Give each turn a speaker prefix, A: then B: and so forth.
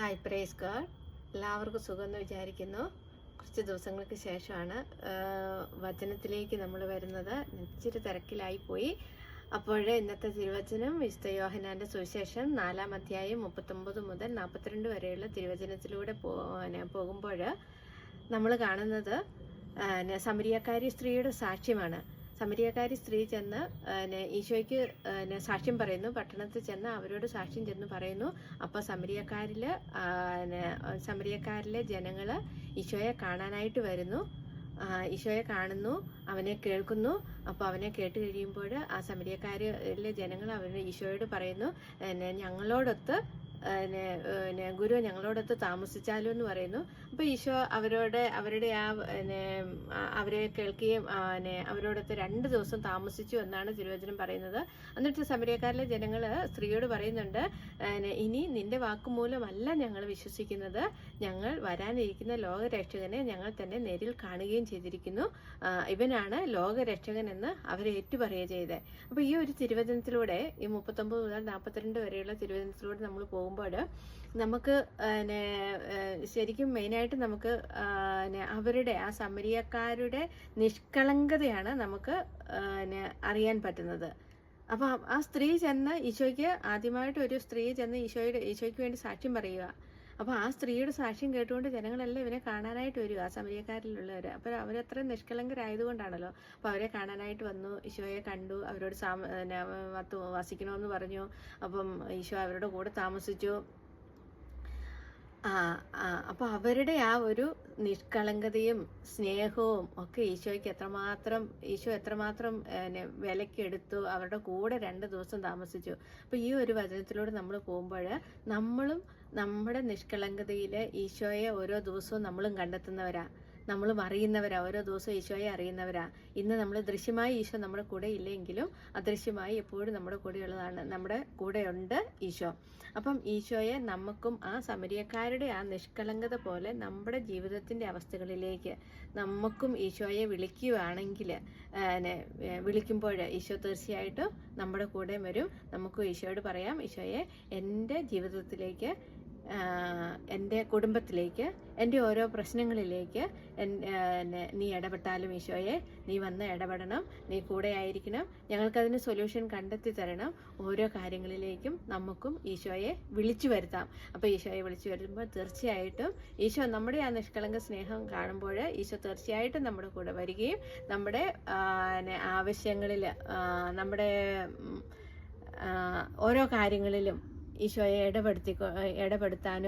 A: Hi, praise God. എല്ലാവർക്കും സുഖമെന്ന് വിചാരിക്കുന്നു. കുറച്ച് ദിവസങ്ങൾക്ക് ശേഷമാണ് വചനത്തിലേക്ക് നമ്മൾ വരുന്നത്. ഇച്ചിരി തിരക്കിലായിപ്പോയി. അപ്പോഴേ ഇന്നത്തെ തിരുവചനം വിശുദ്ധ യോഹന്നാൻ്റെ സുവിശേഷം 4-ാം അധ്യായം 39 മുതൽ 42 വരെയുള്ള തിരുവചനത്തിലൂടെ പോകുമ്പോൾ നമ്മൾ കാണുന്നത് സമരിയക്കാരി സ്ത്രീയുടെ സാക്ഷ്യമാണ്. സമരിയക്കാരി സ്ത്രീ ചെന്ന് ഈശോയ്ക്ക് സാക്ഷ്യം പറയുന്നു. പട്ടണത്തിൽ ചെന്ന് അവരോട് സാക്ഷ്യം ചെന്ന് പറയുന്നു. അപ്പോൾ സമരിയക്കാരിലെ ജനങ്ങൾ ഈശോയെ കാണാനായിട്ട് വരുന്നു. ഈശോയെ കാണുന്നു, അവനെ കേൾക്കുന്നു. അപ്പോൾ അവനെ കേട്ട് കഴിയുമ്പോൾ ആ സമരിയക്കാരിലെ ജനങ്ങൾ ഈശോയോട് പറയുന്നു, ഞങ്ങളോടൊത്ത് ഗുരു ഞങ്ങളോടൊത്ത് താമസിച്ചാലോ എന്ന് പറയുന്നു. അപ്പോൾ ഈശോ അവരുടെ അവരെ കേൾക്കുകയും അവരോടൊത്ത് 2 ദിവസം താമസിച്ചു എന്നാണ് തിരുവചനം പറയുന്നത്. എന്നിട്ട് സമരിയക്കാരിലെ ജനങ്ങൾ സ്ത്രീയോട് പറയുന്നുണ്ട്, ഇനി നിന്റെ വാക്കുമൂലമല്ല ഞങ്ങൾ വിശ്വസിക്കുന്നത്, ഞങ്ങൾ വരാനിരിക്കുന്ന ലോകരക്ഷകനെ ഞങ്ങൾ തന്നെ നേരിൽ കാണുകയും ചെയ്തിരിക്കുന്നു. ഇവനാണ് ലോകരക്ഷകൻ എന്ന് അവരെ ഏറ്റുപറയുക ചെയ്തത്. അപ്പോൾ ഈ ഒരു തിരുവചനത്തിലൂടെ ഈ 39 മുതൽ 42 വരെയുള്ള തിരുവചനത്തിലൂടെ നമ്മൾ പോകുമ്പോൾ നമുക്ക് ശരിക്കും മെയിനായിട്ട് നമുക്ക് അവരുടെ ആ സമരിയക്കാരുടെ നിഷ്കളങ്കതയാണ് നമുക്ക് അറിയാൻ പറ്റുന്നത്. അപ്പം ആ സ്ത്രീ ചെന്ന് ആദ്യമായിട്ട് ഒരു സ്ത്രീ ചെന്ന് ഈശോയ്ക്ക് വേണ്ടി സാക്ഷ്യം പറയുക. അപ്പോൾ ആ സ്ത്രീയുടെ സാക്ഷ്യം കേട്ടുകൊണ്ട് ജനങ്ങളെല്ലാം ഇവനെ കാണാനായിട്ട് വരിക, ആ സമരിയക്കാരിലുള്ളവർ. അപ്പോൾ അവരത്ര നിഷ്കളങ്കരായതുകൊണ്ടാണല്ലോ. അപ്പോൾ അവരെ കാണാനായിട്ട് വന്നു, ഈശോയെ കണ്ടു, അവരോട് വസിക്കണമെന്ന് പറഞ്ഞു. അപ്പം ഈശോ അവരുടെ കൂടെ താമസിച്ചു. അപ്പോൾ അവരുടെ ആ ഒരു നിഷ്കളങ്കതയും സ്നേഹവും ഒക്കെ ഈശോ എത്രമാത്രം വിലക്കെടുത്തു. അവരുടെ കൂടെ 2 ദിവസം താമസിച്ചു. അപ്പോൾ ഈ ഒരു വചനത്തിലൂടെ നമ്മൾ പോകുമ്പോൾ നമ്മളും നമ്മുടെ നിഷ്കളങ്കതയിൽ ഈശോയെ ഓരോ ദിവസവും നമ്മളും കണ്ടെത്തുന്നവരാ, നമ്മളും അറിയുന്നവരാ. ഓരോ ദിവസവും ഈശോയെ അറിയുന്നവരാ. ഇന്ന് നമ്മൾ ദൃശ്യമായി ഈശോ നമ്മുടെ കൂടെ ഇല്ലെങ്കിലും അദൃശ്യമായി എപ്പോഴും നമ്മുടെ കൂടെയുള്ളതാണ്. നമ്മുടെ കൂടെയുണ്ട് ഈശോ. അപ്പം ഈശോയെ നമുക്കും ആ സമരിയക്കാരുടെ ആ നിഷ്കളങ്കത പോലെ നമ്മുടെ ജീവിതത്തിൻ്റെ അവസ്ഥകളിലേക്ക് നമുക്കും ഈശോയെ വിളിക്കുകയാണെങ്കിൽ, വിളിക്കുമ്പോൾ ഈശോ തീർച്ചയായിട്ടും നമ്മുടെ കൂടെ വരും. നമുക്കും ഈശോയോട് പറയാം, ഈശോയെ എൻ്റെ ജീവിതത്തിലേക്ക്, എൻ്റെ കുടുംബത്തിലേക്ക്, എൻ്റെ ഓരോ പ്രശ്നങ്ങളിലേക്ക് നീ ഇടപെട്ടാലും ഈശോയെ നീ വന്ന് ഇടപെടണം, നീ കൂടെ ആയിരിക്കണം, ഞങ്ങൾക്കതിന് സൊല്യൂഷൻ കണ്ടെത്തി തരണം. ഓരോ കാര്യങ്ങളിലേക്കും നമുക്കും ഈശോയെ വിളിച്ചു വരുത്താം. അപ്പോൾ ഈശോയെ വിളിച്ചു വരുമ്പോൾ തീർച്ചയായിട്ടും ഈശോ നമ്മുടെ ആ നിഷ്കളങ്ക സ്നേഹം കാണുമ്പോൾ ഈശോ തീർച്ചയായിട്ടും നമ്മുടെ കൂടെ വരികയും നമ്മുടെ ആവശ്യങ്ങളിൽ, നമ്മുടെ ഓരോ കാര്യങ്ങളിലും ഈശോയെ ഇടപെടുത്താനും